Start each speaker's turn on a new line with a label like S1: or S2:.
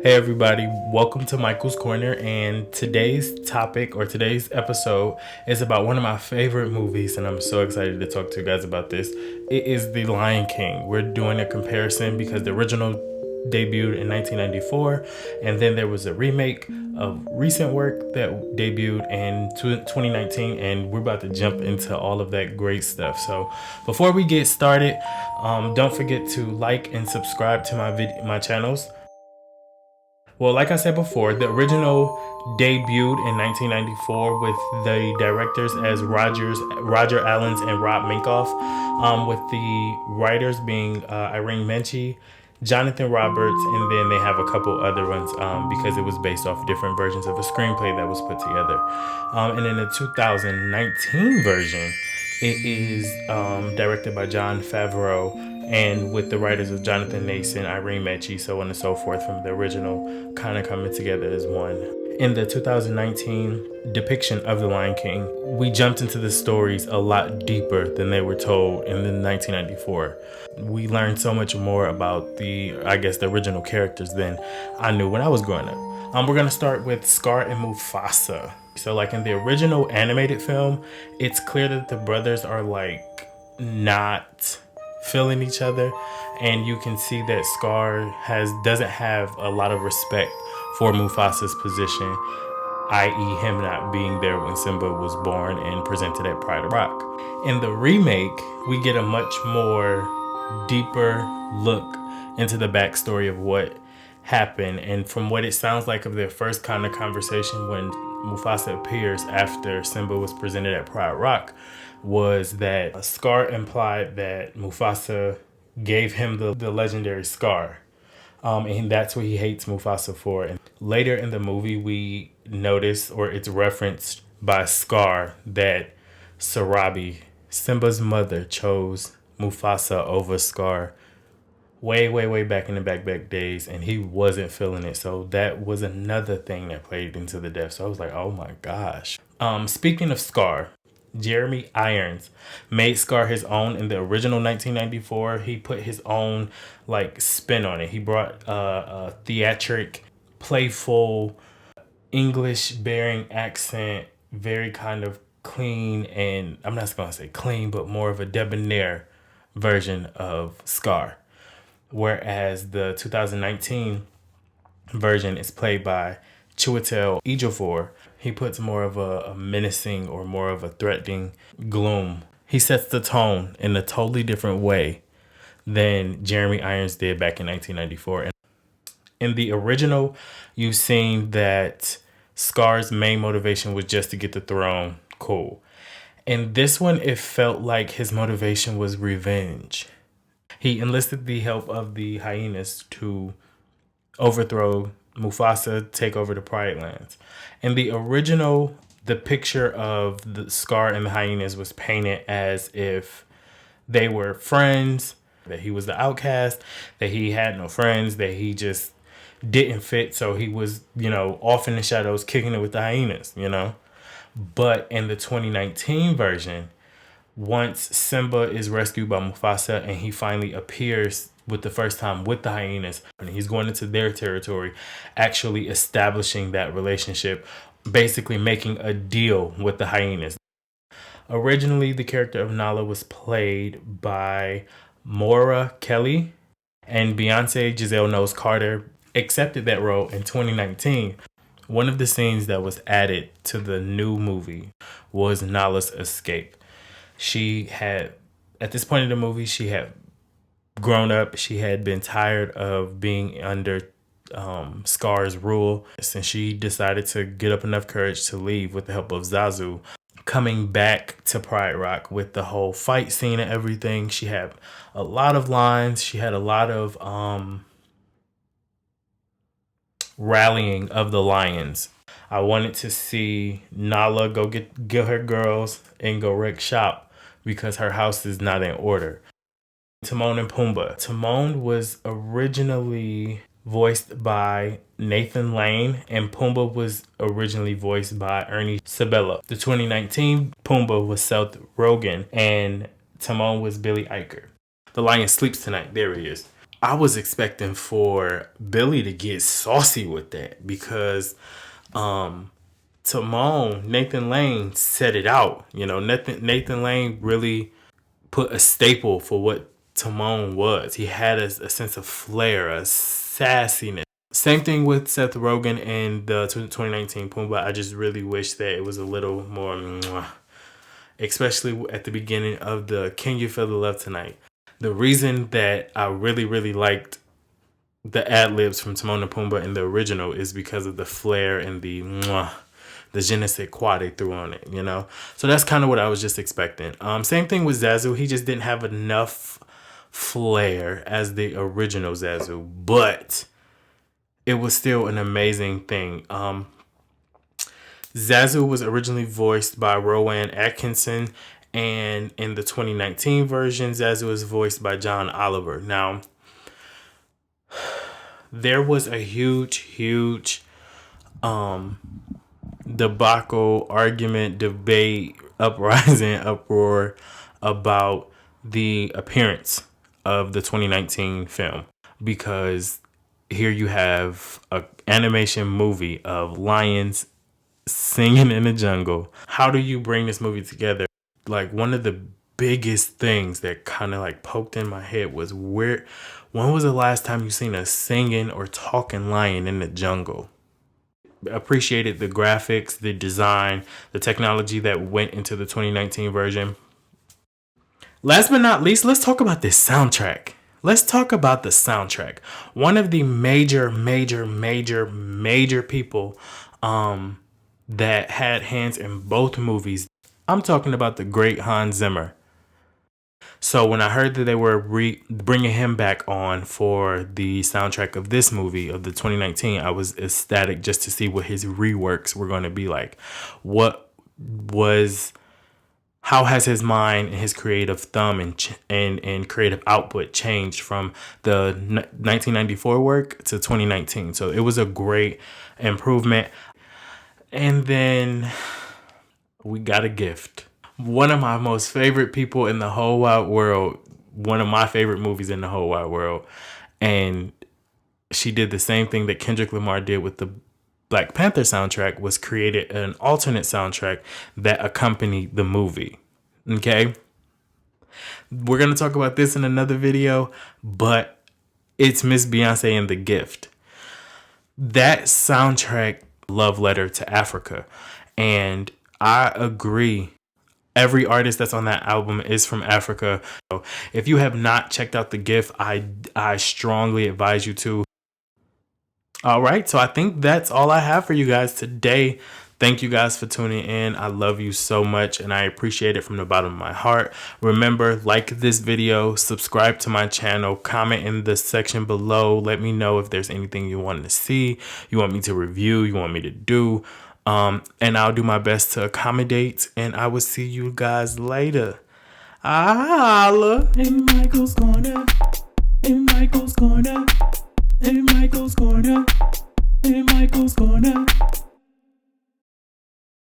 S1: Hey everybody, welcome to Michael's Corner, and today's topic or today's episode is about one of my favorite movies, and I'm so excited to talk to you guys about this. It is The Lion King. We're doing a comparison because the original debuted in 1994, and then there was a remake of recent work that debuted in 2019, and we're about to jump into all of that great stuff. So before we get started, don't forget to like and subscribe to my channels. Well, like I said before, the original debuted in 1994 with the directors as Roger Allens and Rob Minkoff, with the writers being Irene Menchie, Jonathan Roberts, and then they have a couple other ones because it was based off different versions of a screenplay that was put together. And in the 2019 version, it is directed by Jon Favreau and with the writers of Jonathan Nason, Irene Menchie, so on and so forth from the original kind of coming together as one. In the 2019 depiction of The Lion King, we jumped into the stories a lot deeper than they were told in the 1994. We learned so much more about the original characters than I knew when I was growing up. We're going to start with Scar and Mufasa. So like in the original animated film, it's clear that the brothers are like not feeling each other, and you can see that Scar doesn't have a lot of respect for Mufasa's position, i.e. him not being there when Simba was born and presented at Pride Rock. In the remake, we get a much more deeper look into the backstory of what happened, and from what it sounds like of their first kind of conversation when Mufasa appears after Simba was presented at Pride Rock, was that Scar implied that Mufasa gave him the legendary scar. And that's what he hates Mufasa for. And later in the movie, we notice, or it's referenced by Scar, that Sarabi, Simba's mother, chose Mufasa over Scar way back in the back days, and he wasn't feeling it. So that was another thing that played into the death. So I was like, oh my gosh. Speaking of Scar, Jeremy Irons made Scar his own in the original 1994. He put his own like spin on it. He brought a theatric, playful, English-bearing accent, very kind of clean, and I'm not going to say clean, but more of a debonair version of Scar. Whereas the 2019 version is played by Chiwetel Ejiofor. He puts more of a menacing or more of a threatening gloom. He sets the tone in a totally different way than Jeremy Irons did back in 1994. And in the original, you've seen that Scar's main motivation was just to get the throne. Cool. In this one, it felt like his motivation was revenge. He enlisted the help of the hyenas to overthrow Mufasa, take over the Pride Lands. In the original, the picture of the Scar and the hyenas was painted as if they were friends, that he was the outcast, that he had no friends, that he just didn't fit, so he was, off in the shadows kicking it with the hyenas, But in the 2019 version, once Simba is rescued by Mufasa and he finally appears with the first time with the hyenas, and he's going into their territory, actually establishing that relationship, basically making a deal with the hyenas. Originally, the character of Nala was played by Moira Kelly, and Beyonce Giselle Knowles-Carter accepted that role in 2019. One of the scenes that was added to the new movie was Nala's escape. She had, at this point in the movie, she had grown up. She had been tired of being under Scar's rule, and she decided to get up enough courage to leave with the help of Zazu. Coming back to Pride Rock with the whole fight scene and everything, she had a lot of lines. She had a lot of rallying of the lions. I wanted to see Nala go get her girls and go wreck shop because her house is not in order. Timon and Pumbaa. Timon was originally voiced by Nathan Lane, and Pumbaa was originally voiced by Ernie Sabella. The 2019 Pumbaa was Seth Rogen, and Timon was Billy Eicher. The lion sleeps tonight. There he is. I was expecting for Billy to get saucy with that because Timon, Nathan Lane set it out. You know, Nathan Lane really put a staple for what Timon was. He had a sense of flair, a sassiness. Same thing with Seth Rogen and the 2019 Pumbaa. I just really wish that it was a little more, especially at the beginning of the Can You Feel the Love Tonight. The reason that I really, really liked the ad-libs from Timon and Pumbaa in the original is because of the flair and the je ne sais quoi they threw on it, you know? So that's kind of what I was just expecting. Same thing with Zazu. He just didn't have enough flair as the original Zazu, but it was still an amazing thing. Zazu was originally voiced by Rowan Atkinson, and in the 2019 version, Zazu is voiced by John Oliver. Now, there was a huge debacle, argument, debate, uprising, uproar about the appearance of the 2019 film, because here you have an animation movie of lions singing in the jungle. How do you bring this movie together? Like, one of the biggest things that kind of like poked in my head was when was the last time you seen a singing or talking lion in the jungle? Appreciated the graphics, the design, the technology that went into the 2019 version. Last but not least, let's talk about this soundtrack. Let's talk about the soundtrack. One of the major people that had hands in both movies. I'm talking about the great Hans Zimmer. So when I heard that they were bringing him back on for the soundtrack of this movie, of the 2019, I was ecstatic just to see what his reworks were going to be like. How has his mind and his creative thumb and creative output changed from the 1994 work to 2019? So it was a great improvement. And then we got a gift. One of my most favorite people in the whole wide world. One of my favorite movies in the whole wide world. And she did the same thing that Kendrick Lamar did with the Black Panther soundtrack, was created an alternate soundtrack that accompanied the movie. Okay? We're going to talk about this in another video, but it's Miss Beyonce and The Gift. That soundtrack, love letter to Africa. And I agree. Every artist that's on that album is from Africa. So if you have not checked out The Gift, I strongly advise you to. All right, so I think that's all I have for you guys today. Thank you guys for tuning in. I love you so much, and I appreciate it from the bottom of my heart. Remember, like this video, subscribe to my channel, comment in the section below. Let me know if there's anything you want to see, you want me to review, you want me to do. And I'll do my best to accommodate, and I will see you guys later. Holla! In Mychael's Corner. In Mychael's Corner.